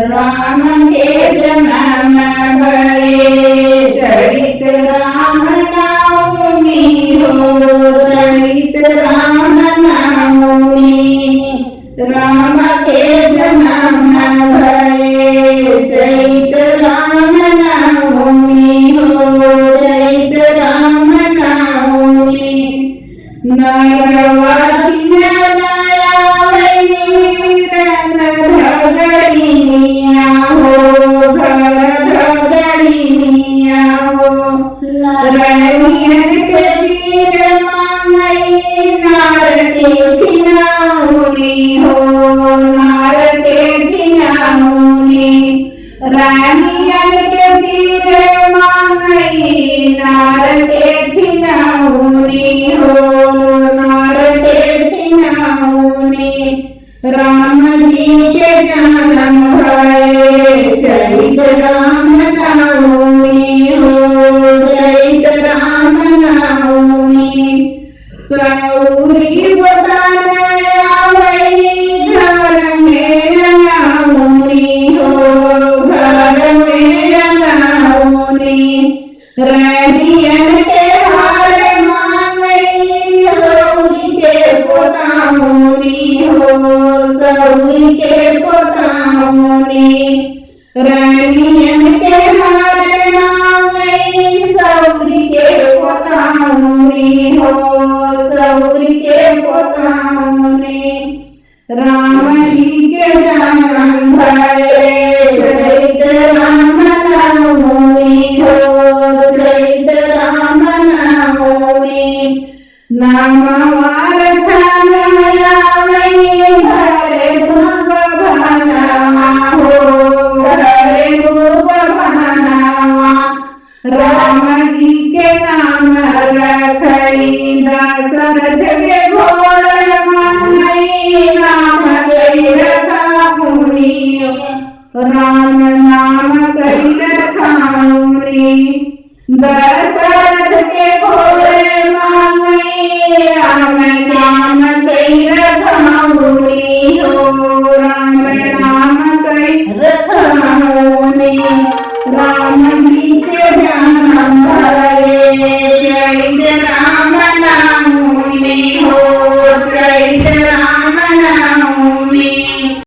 राम के जन्म भये चरित राम नवमी हो चरित राम नवमी राम के जन्म भये चरित राम नवमी हो चरित राम नवमी नरवासी रानियन के तीर मांगई नार के छिनाउनी हो नार के छिनाउनी राम जी के जन्म भये चरित राम नवमी हो चरित राम नवमी सौरी बताने आवई घर में नवमी हो घर में नवमी रानियन के हार मांगई सौरी के पोतामुनी हो सौरी के पोतामुनी रानियन के हार मांगई सौरी के पोतामुनी हो सौरी के पोतामुनी राम जी के जन्म भये चरित राम नवमी हो चरित राम नवमी नामवार थानयावई घरे भगवानवा हो घरे भगवानवा राम जी के नाम रखई दशरथ के घोड़ मांगई राम कई रखा मुनि राम नाम कई रखा मुनि दशरथ के घोड़ मांगई राम नाम कई रखा मुनि हो राम नाम कई रखा मुनि राम जी के